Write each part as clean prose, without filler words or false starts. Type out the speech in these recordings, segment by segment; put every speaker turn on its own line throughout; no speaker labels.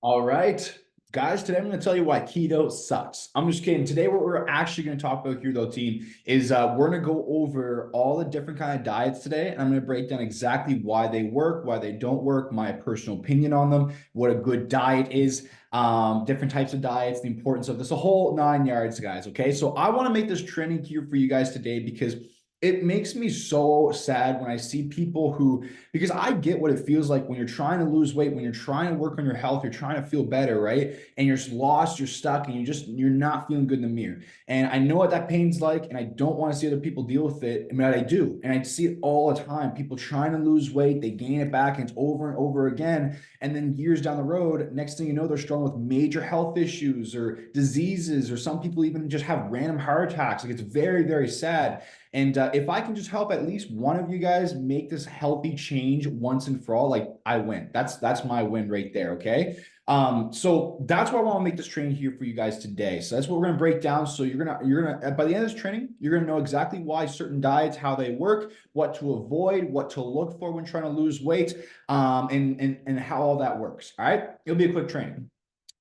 All right, guys, today I'm going to tell you why keto sucks. I'm just kidding. Today, what we're actually going to talk about here, though, team, is we're going to go over all the different kind of diets today. And I'm going to break down exactly why they work, why they don't work, my personal opinion on them, what a good diet is, different types of diets, the importance of this, a whole 9 yards, guys. Okay, so I want to make this trending here for you guys today because it makes me so sad when I see people who, because I get what it feels like when you're trying to lose weight, when you're trying to work on your health, you're trying to feel better, right? And you're lost, you're stuck, and you're not feeling good in the mirror. And I know what that pain's like, and I don't want to see other people deal with it. I mean, I do, and I see it all the time. People trying to lose weight, they gain it back, and it's over and over again. And then years down the road, next thing you know, they're struggling with major health issues or diseases, or some people even just have random heart attacks. Like it's very, very sad. And if I can just help at least one of you guys make this healthy change once and for all, like I win. That's my win right there. Okay. So that's why I want to make this training here for you guys today. So that's what we're gonna break down. So you're gonna by the end of this training, you're gonna know exactly why certain diets, how they work, what to avoid, what to look for when trying to lose weight, and how all that works. All right. It'll be a quick training.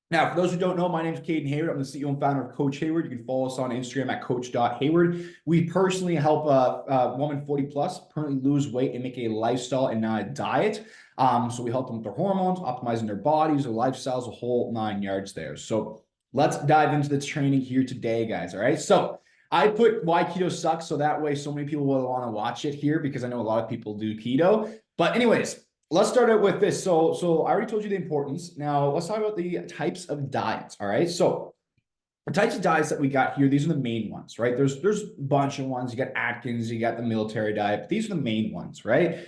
Now, for those who don't know, my name is Hayward. I'm the CEO and founder of Coach Hayward. You can follow us on Instagram at coach.hayward. We personally help women 40 plus permanently lose weight and make a lifestyle and not a diet. So we help them with their hormones, optimizing their bodies, their lifestyles, a whole 9 yards there. So let's dive into the training here today, guys. All right. So I put why keto sucks so that way so many people will want to watch it here because I know a lot of people do keto. But anyways, let's start out with this. So I already told you the importance. Now let's talk about the types of diets. All right. So the types of diets that we got here, these are the main ones, right? There's a bunch of ones. You got Atkins, you got the military diet, but these are the main ones, right?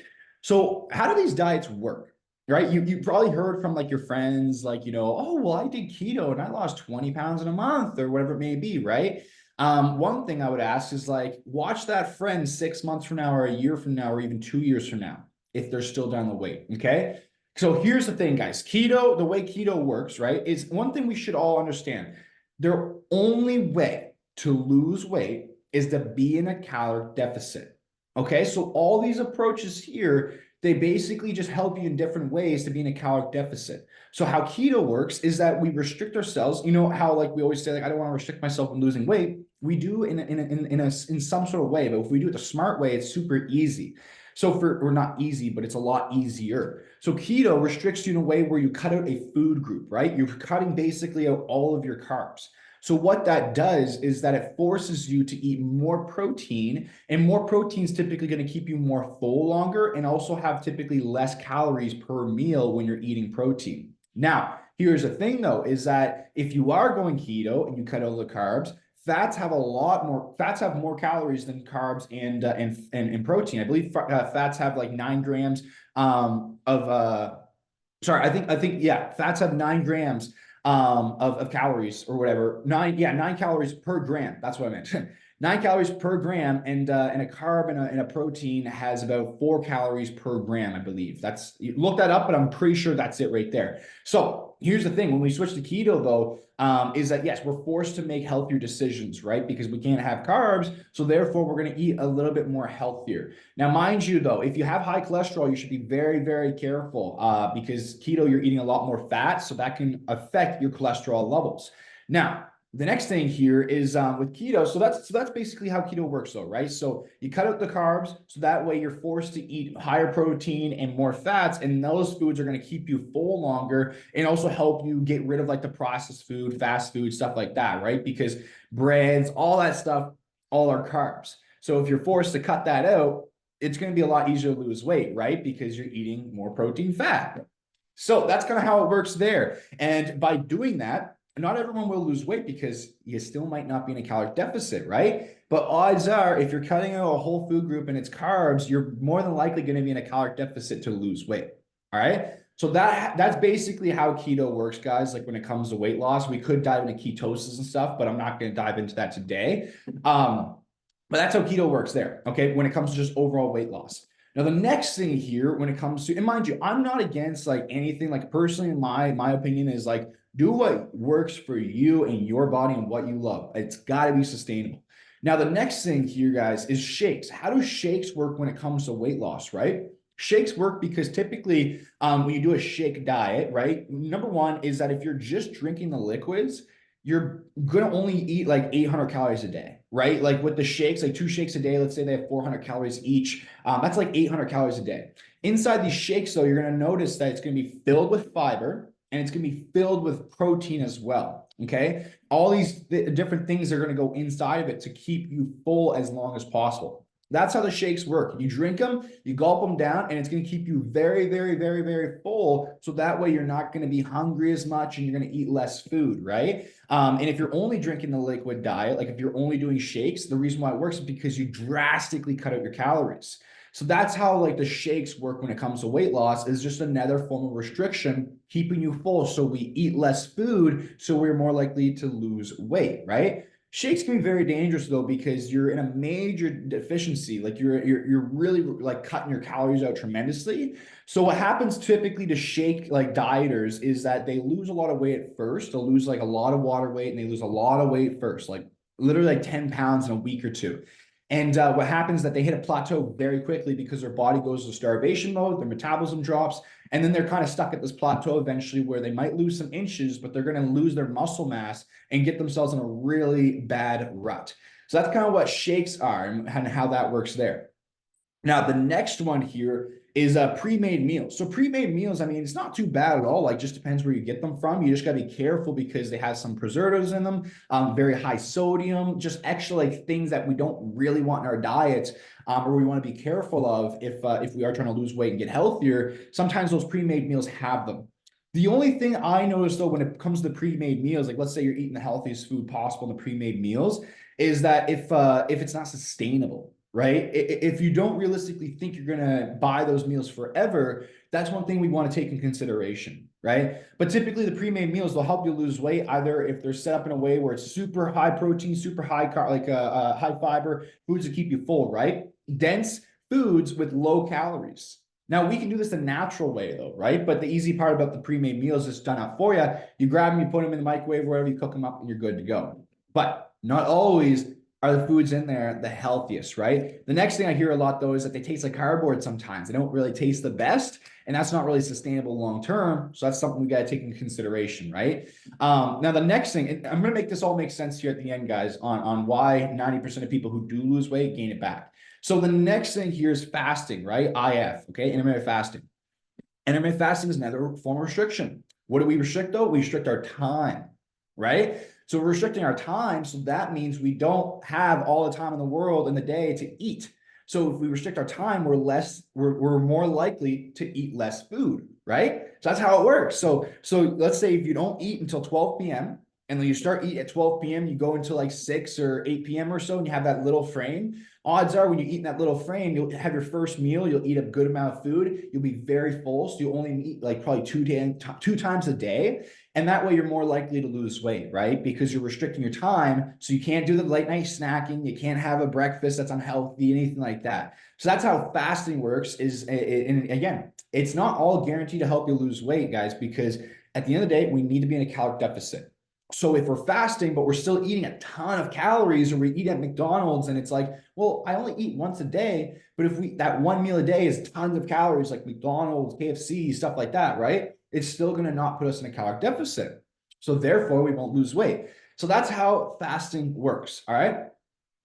So how do these diets work? Right. You probably heard from like your friends, like, oh, well, I did keto and I lost 20 pounds in a month or whatever it may be, right? One thing I would ask is like, watch that friend 6 months from now or a year from now or even 2 years from now if they're still down the weight. Okay. So here's the thing, guys. Keto, the way keto works, right, is one thing we should all understand. Their only way to lose weight is to be in a calorie deficit. Okay. So all these approaches here, they basically just help you in different ways to be in a caloric deficit. So how keto works is that we restrict ourselves. You know how like we always say, like, I don't want to restrict myself when losing weight. We do in some sort of way, but if we do it the smart way, it's super easy. So or not easy, but it's a lot easier. So keto restricts you in a way where you cut out a food group, right? You're cutting basically out all of your carbs. So what that does is that it forces you to eat more protein, and more protein is typically going to keep you more full longer and also have typically less calories per meal when you're eating protein. Now, here's the thing though, is that if you are going keto and you cut out the carbs, fats have more calories than carbs and protein. I believe fats have like 9 grams of sorry, I think yeah, fats have 9 grams of calories or whatever. 9 calories per gram. That's what I meant. 9 calories per gram, and a carb and a protein has about 4 calories per gram, I believe. Look that up, but I'm pretty sure that's it right there. So here's the thing: when we switch to keto, though, is that yes, we're forced to make healthier decisions, right? Because we can't have carbs, so therefore we're going to eat a little bit more healthier. Now, mind you, though, if you have high cholesterol, you should be very, very careful because keto, you're eating a lot more fat, so that can affect your cholesterol levels. Now, the next thing here is with keto. So that's basically how keto works, though, right? So you cut out the carbs, so that way you're forced to eat higher protein and more fats, and those foods are going to keep you full longer and also help you get rid of like the processed food, fast food, stuff like that, right? Because breads, all that stuff, all are carbs. So if you're forced to cut that out, it's going to be a lot easier to lose weight, right? Because you're eating more protein, fat. So that's kind of how it works there. And by doing that, not everyone will lose weight because you still might not be in a caloric deficit, right? But odds are, if you're cutting out a whole food group and it's carbs, you're more than likely going to be in a caloric deficit to lose weight. All right. So that's basically how keto works, guys. Like when it comes to weight loss, we could dive into ketosis and stuff, but I'm not going to dive into that today. But that's how keto works there. Okay. When it comes to just overall weight loss. Now, the next thing here, when it comes to, and mind you, I'm not against like anything, like personally, my opinion is like, do what works for you and your body and what you love. It's got to be sustainable. Now, the next thing here, guys, is shakes. How do shakes work when it comes to weight loss, right? Shakes work because typically when you do a shake diet, right? Number one is that if you're just drinking the liquids, you're gonna only eat like 800 calories a day, right? Like with the shakes, like 2 shakes a day, let's say they have 400 calories each. That's like 800 calories a day. Inside these shakes, though, you're gonna notice that it's gonna be filled with fiber and it's gonna be filled with protein as well. Okay, all these different things are gonna go inside of it to keep you full as long as possible. That's how the shakes work. You drink them, you gulp them down, and it's going to keep you very, very, very, very full. So that way you're not going to be hungry as much and you're going to eat less food, right? And if you're only drinking the liquid diet, like if you're only doing shakes, the reason why it works is because you drastically cut out your calories. So that's how like the shakes work when it comes to weight loss, is just another form of restriction, keeping you full. So we eat less food, so we're more likely to lose weight, right? Shakes can be very dangerous though, because you're in a major deficiency. Like you're really like cutting your calories out tremendously. So what happens typically to shake like dieters is that they lose a lot of weight at first. They'll lose like a lot of water weight and they lose a lot of weight first, like literally like 10 pounds in a week or two. And what happens is that they hit a plateau very quickly because their body goes to starvation mode, their metabolism drops, and then they're kind of stuck at this plateau eventually where they might lose some inches, but they're going to lose their muscle mass and get themselves in a really bad rut. So that's kind of what shakes are and how that works there. Now, the next one here is pre-made meals. So pre-made meals, I mean, it's not too bad at all. Like, just depends where you get them from. You just got to be careful because they have some preservatives in them, very high sodium, just extra like things that we don't really want in our diets, or we want to be careful of if we are trying to lose weight and get healthier. Sometimes those pre-made meals have them. The only thing I notice though, when it comes to pre-made meals, like let's say you're eating the healthiest food possible in the pre-made meals, is that if it's not sustainable, right? If you don't realistically think you're going to buy those meals forever, that's one thing we want to take in consideration, right? But typically the pre-made meals, they'll help you lose weight either if they're set up in a way where it's super high protein, super high high fiber foods to keep you full, right? Dense foods with low calories. Now we can do this the natural way though, right? But the easy part about the pre-made meals is done out for you. You grab them, you put them in the microwave, wherever, you cook them up and you're good to go. But not always are the foods in there the healthiest, right? The next thing I hear a lot though is that they taste like cardboard sometimes. They don't really taste the best, and that's not really sustainable long term. So that's something we got to take into consideration, right? Now the next thing, and I'm going to make this all make sense here at the end, guys, on why 90% of people who do lose weight gain it back. So the next thing here is fasting, right? IF, okay, intermittent fasting. Intermittent fasting is another form of restriction. What do we restrict though? We restrict our time, right? So we're restricting our time. So that means we don't have all the time in the world in the day to eat. So if we restrict our time, we're more likely to eat less food, right? So that's how it works. So let's say if you don't eat until 12 p.m. and then you start eating at 12 p.m., you go until like 6 or 8 p.m. or so, and you have that little frame. Odds are when you eat in that little frame, you'll have your first meal, you'll eat a good amount of food, you'll be very full. So you only eat like probably two times a day. And that way you're more likely to lose weight, right? Because you're restricting your time. So you can't do the late night snacking. You can't have a breakfast that's unhealthy, anything like that. So that's how fasting works and again, it's not all guaranteed to help you lose weight, guys, because at the end of the day, we need to be in a caloric deficit. So if we're fasting, but we're still eating a ton of calories, or we eat at McDonald's and it's like, well, I only eat once a day, but if that one meal a day is tons of calories like McDonald's, KFC, stuff like that, right? It's still going to not put us in a caloric deficit. So therefore we won't lose weight. So that's how fasting works. All right.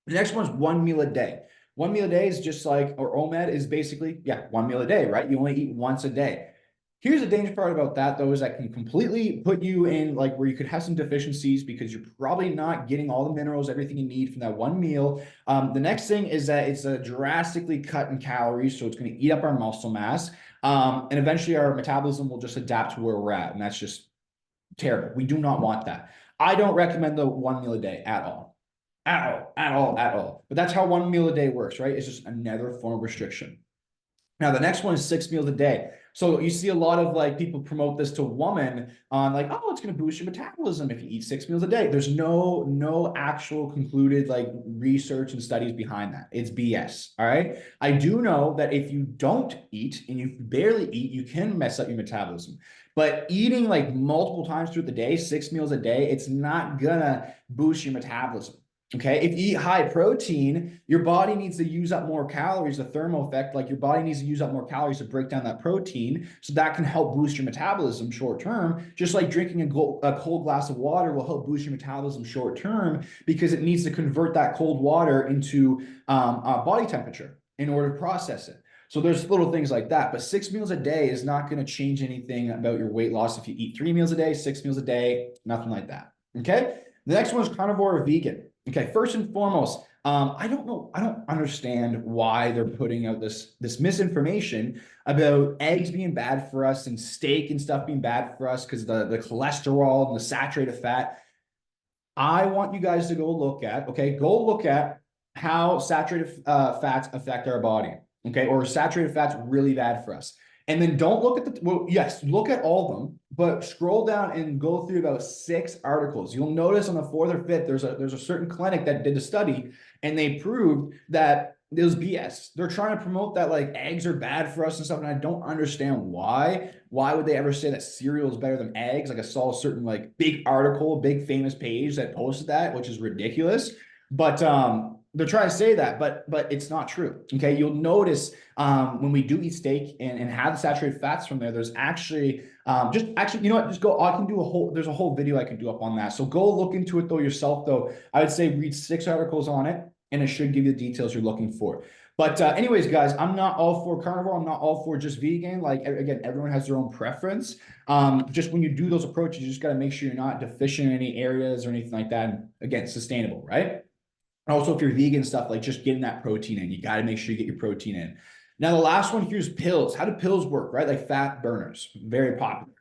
The next one's 1 meal a day. 1 meal a day is just like, or OMAD is basically, 1 meal a day, right? You only eat once a day. Here's the dangerous part about that though, is that can completely put you in like where you could have some deficiencies because you're probably not getting all the minerals, everything you need from that one meal. The next thing is that it's a drastically cut in calories. So it's going to eat up our muscle mass. And eventually our metabolism will just adapt to where we're at. And that's just terrible. We do not want that. I don't recommend the 1 meal a day at all. At all. But that's how 1 meal a day works, right? It's just another form of restriction. Now, the next one is 6 meals a day. So you see a lot of like people promote this to women on like, oh, it's going to boost your metabolism if you eat 6 meals a day. There's no actual concluded like research and studies behind that. It's BS. All right. I do know that if you don't eat and you barely eat, you can mess up your metabolism. But eating like multiple times through the day, 6 meals a day, it's not gonna boost your metabolism. Okay, if you eat high protein, your body needs to use up more calories, the thermal effect, like your body needs to use up more calories to break down that protein. So that can help boost your metabolism short term, just like drinking a cold glass of water will help boost your metabolism short term because it needs to convert that cold water into body temperature in order to process it. So there's little things like that, but 6 meals a day is not going to change anything about your weight loss. If you eat 3 meals a day, 6 meals a day, nothing like that. Okay. The next one is carnivore or vegan. Okay, first and foremost, I don't understand why they're putting out this misinformation about eggs being bad for us and steak and stuff being bad for us because the cholesterol and the saturated fat. I want you guys to go look at how saturated fats affect our body. Okay, or saturated fats really bad for us. And then don't look at yes, look at all of them, but scroll down and go through about 6 articles. You'll notice on the fourth or fifth, there's a certain clinic that did a study and they proved that it was BS. They're trying to promote that like eggs are bad for us and stuff. And I don't understand why. Why would they ever say that cereal is better than eggs? Like I saw a certain like big article, big famous page that posted that, which is ridiculous. But they're trying to say that, but it's not true. Okay, you'll notice when we do eat steak and have the saturated fats from there, there's actually you know what? Just go. I can do a whole. There's a whole video I can do up on that. So go look into it though yourself. Though I would say read 6 articles on it, and it should give you the details you're looking for. But anyways, guys, I'm not all for carnivore. I'm not all for just vegan. Like again, everyone has their own preference. Just when you do those approaches, you just got to make sure you're not deficient in any areas or anything like that. And again, sustainable, right? Also, if you're vegan stuff, like just getting that protein in, you got to make sure you get your protein in. Now, the last one here is pills. How do pills work, right? Like fat burners, very popular.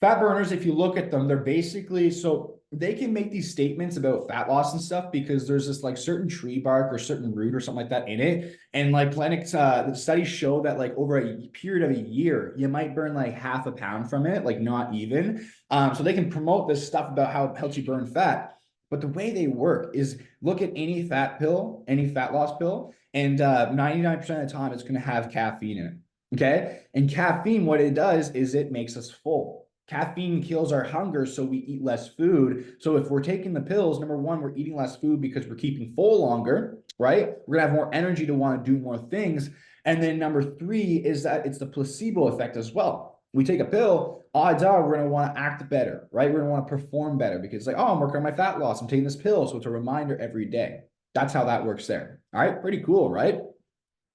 Fat burners, if you look at them, they're basically, so they can make these statements about fat loss and stuff because there's this like certain tree bark or certain root or something like that in it. And like clinics, the studies show that like over a period of a year, you might burn like half a pound from it, like not even. So they can promote this stuff about how it helps you burn fat. But the way they work is look at any fat pill, any fat loss pill, and 99% of the time it's going to have caffeine in it. Okay. And caffeine, what it does is it makes us full. Caffeine kills our hunger, so we eat less food. So if we're taking the pills, number one, we're eating less food because we're keeping full longer, right? We're going to have more energy to want to do more things. And then number three is that it's the placebo effect as well. We take a pill, odds are we're going to want to act better, right? We're going to want to perform better because it's like, oh, I'm working on my fat loss. I'm taking this pill. So it's a reminder every day. That's how that works there. All right. Pretty cool, right?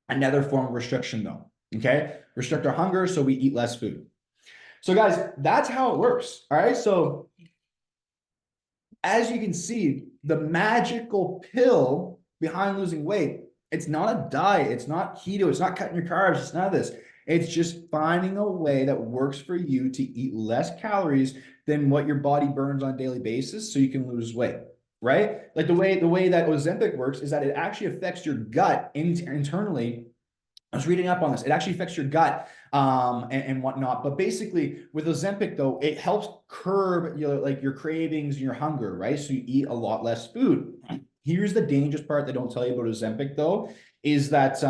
Another form of restriction though. Okay. Restrict our hunger so we eat less food. So guys, that's how it works. All right. So as you can see, the magical pill behind losing weight, it's not a diet. It's not keto. It's not cutting your carbs. It's none of this. It's just finding a way that works for you to eat less calories than what your body burns on a daily basis so you can lose weight, right? Like the way that Ozempic works is that it actually affects your gut internally. I was reading up on this. It actually affects your gut and whatnot. But basically, with Ozempic, though, it helps curb your cravings and your hunger, right? So you eat a lot less food. Here's the dangerous part they don't tell you about Ozempic, though, is that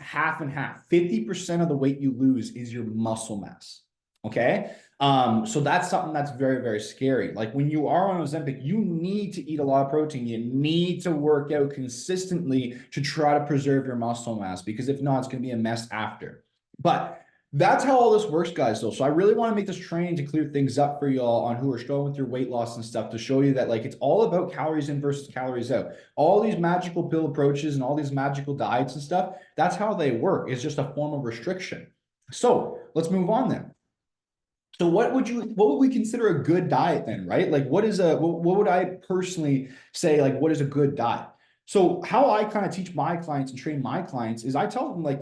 half and half, 50% of the weight you lose is your muscle mass. Okay. So that's something that's very, very scary. Like when you are on Ozempic, you need to eat a lot of protein. You need to work out consistently to try to preserve your muscle mass, because if not, it's going to be a mess after. But that's how all this works, guys, though. So I really want to make this training to clear things up for y'all on who are struggling with your weight loss and stuff, to show you that like it's all about calories in versus calories out. All these magical pill approaches and all these magical diets and stuff, that's how they work. It's just a form of restriction. So let's move on then. So what would we consider a good diet then, right? Like what would I personally say, like, what is a good diet? So how I kind of teach my clients and train my clients is I tell them, like,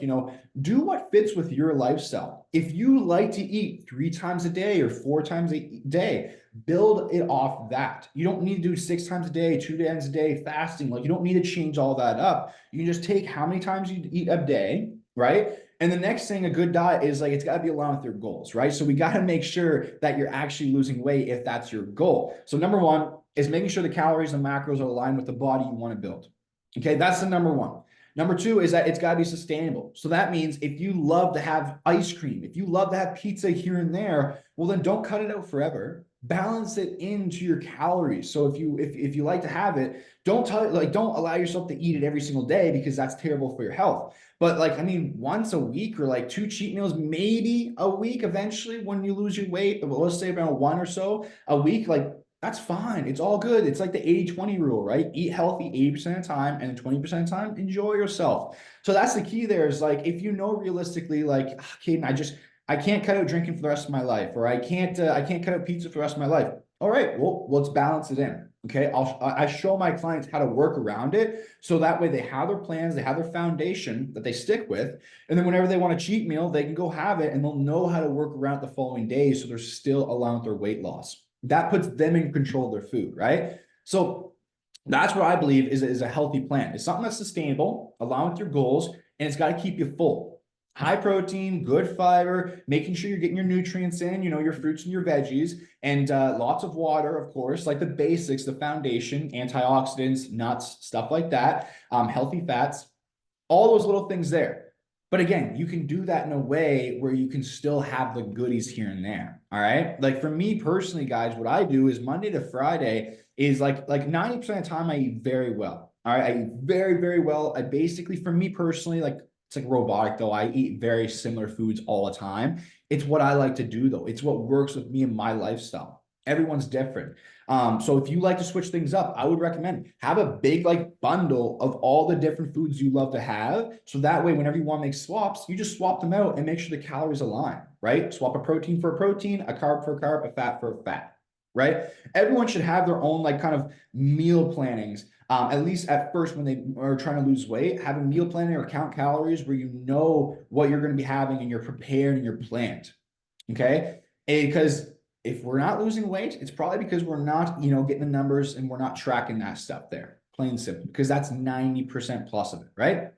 do what fits with your lifestyle. If you like to eat 3 times a day or 4 times a day, build it off that. You don't need to do 6 times a day, 2 times a day fasting. Like you don't need to change all that up. You can just take how many times you eat a day, right? And the next thing, a good diet is like, it's got to be aligned with your goals, right? So we got to make sure that you're actually losing weight if that's your goal. So number one is making sure the calories and macros are aligned with the body you want to build. Okay, that's the number one. Number two is that it's got to be sustainable. So that means if you love to have ice cream, if you love to have pizza here and there, well, then don't cut it out forever. balance it into your calories. So if you like to have it, don't allow yourself to eat it every single day, because that's terrible for your health. But like, I mean, once a week, or like 2 cheat meals, maybe a week eventually when you lose your weight, well, let's say around one or so a week, like that's fine. It's all good. It's like the 80-20 rule, right? Eat healthy 80% of the time, and then 20% of the time, enjoy yourself. So that's the key there, is like, if you know realistically, like, Caden, I can't cut out drinking for the rest of my life, or I can't cut out pizza for the rest of my life. All right, well, let's balance it in. Okay, I show my clients how to work around it, so that way they have their plans, they have their foundation that they stick with, and then whenever they want a cheat meal, they can go have it, and they'll know how to work around the following days, so they're still allowing their weight loss. That puts them in control of their food, right? So that's what I believe is a healthy plan. It's something that's sustainable, along with your goals, and it's got to keep you full. High protein, good fiber, making sure you're getting your nutrients in, your fruits and your veggies, and lots of water, of course, like the basics, the foundation, antioxidants, nuts, stuff like that, healthy fats, all those little things there. But again, you can do that in a way where you can still have the goodies here and there. All right. Like for me personally, guys, what I do is Monday to Friday is like 90% of the time I eat very well. All right. I eat very, very well. I basically, for me personally, like it's like robotic though. I eat very similar foods all the time. It's what I like to do though. It's what works with me and my lifestyle. Everyone's different. So if you like to switch things up, I would recommend have a big like bundle of all the different foods you love to have. So that way, whenever you want to make swaps, you just swap them out and make sure the calories align, right? Swap a protein for a protein, a carb for a carb, a fat for a fat, right? Everyone should have their own like kind of meal plannings. At least at first, when they are trying to lose weight, have a meal planning or count calories where you know what you're going to be having and you're prepared and you're planned. Okay. Because if we're not losing weight, it's probably because we're not, getting the numbers and we're not tracking that stuff there. Plain and simple, because that's 90% plus of it, right?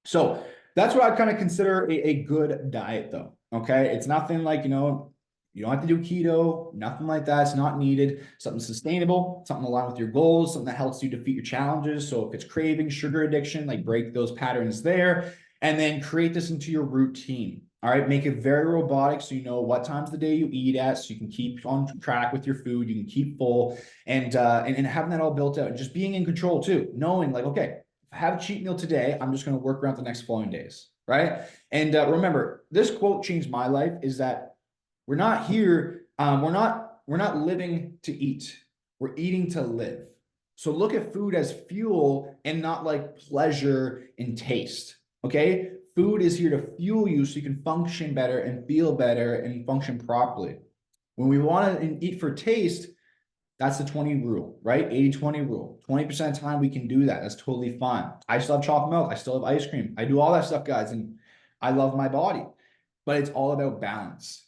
So that's what I kind of consider a good diet, though. Okay. It's nothing like, you don't have to do keto, nothing like that. It's not needed. Something sustainable, something aligned with your goals, something that helps you defeat your challenges. So if it's craving, sugar addiction, like break those patterns there, and then create this into your routine. All right, make it very robotic so you know what times of the day you eat at, so you can keep on track with your food, you can keep full, and having that all built out, and just being in control too, knowing like, okay, if I have a cheat meal today, I'm just going to work around the next following days, right? And remember, this quote changed my life, is that we're not here, we're not living to eat, we're eating to live. So look at food as fuel and not like pleasure and taste. Okay, food is here to fuel you so you can function better and feel better and function properly. When we want to eat for taste, that's the 20 rule, right? 80-20 rule. 20% of the time we can do that. That's totally fine. I still have chocolate milk. I still have ice cream. I do all that stuff, guys, and I love my body. But it's all about balance.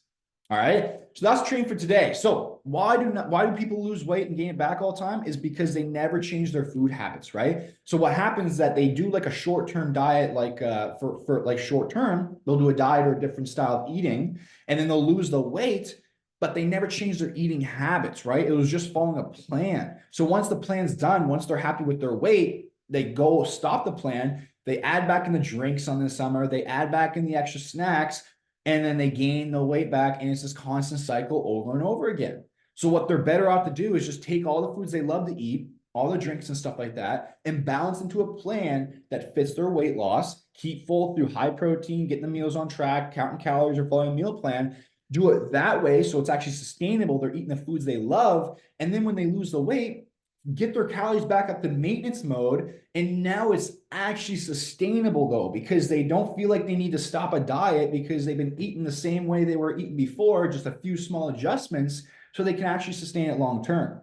All right. So that's training for today. So why do people lose weight and gain it back all the time? Is because they never change their food habits, right? So what happens is that they do like a short-term diet, like for like short-term, they'll do a diet or a different style of eating, and then they'll lose the weight, but they never change their eating habits, right? It was just following a plan. So once the plan's done, once they're happy with their weight, they go stop the plan. They add back in the drinks on the summer. They add back in the extra snacks, and then they gain the weight back, and it's this constant cycle over and over again. So what they're better off to do is just take all the foods they love to eat, all the drinks and stuff like that, and balance into a plan that fits their weight loss, keep full through high protein, getting the meals on track, counting calories, or following a meal plan. Do it that way so it's actually sustainable. They're eating the foods they love, and then when they lose the weight, get their calories back up to maintenance mode. And now it's actually sustainable though, because they don't feel like they need to stop a diet because they've been eating the same way they were eating before, just a few small adjustments, so they can actually sustain it long term.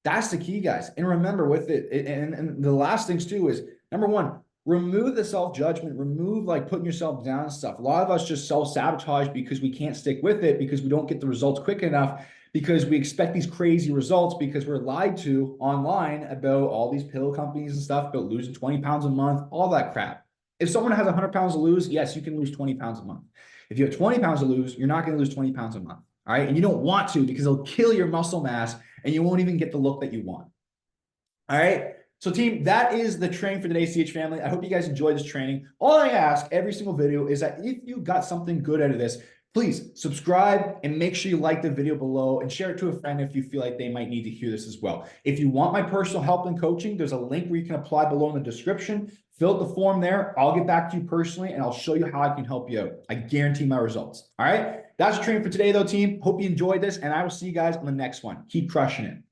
That's the key, guys. And remember with it, and the last things too is, number one, remove the self-judgment, remove like putting yourself down and stuff. A lot of us just self-sabotage because we can't stick with it, because we don't get the results quick enough, because we expect these crazy results because we're lied to online about all these pill companies and stuff about losing 20 pounds a month, all that crap. If someone has 100 pounds to lose, yes, you can lose 20 pounds a month. If you have 20 pounds to lose, you're not going to lose 20 pounds a month. All right. And you don't want to, because it'll kill your muscle mass and you won't even get the look that you want. All right. So team, that is the training for today's CH family. I hope you guys enjoyed this training. All I ask every single video is that if you got something good out of this, please subscribe and make sure you like the video below and share it to a friend if you feel like they might need to hear this as well. If you want my personal help and coaching, there's a link where you can apply below in the description. Fill out the form there. I'll get back to you personally and I'll show you how I can help you out. I guarantee my results. All right. That's training for today though, team. Hope you enjoyed this and I will see you guys on the next one. Keep crushing it.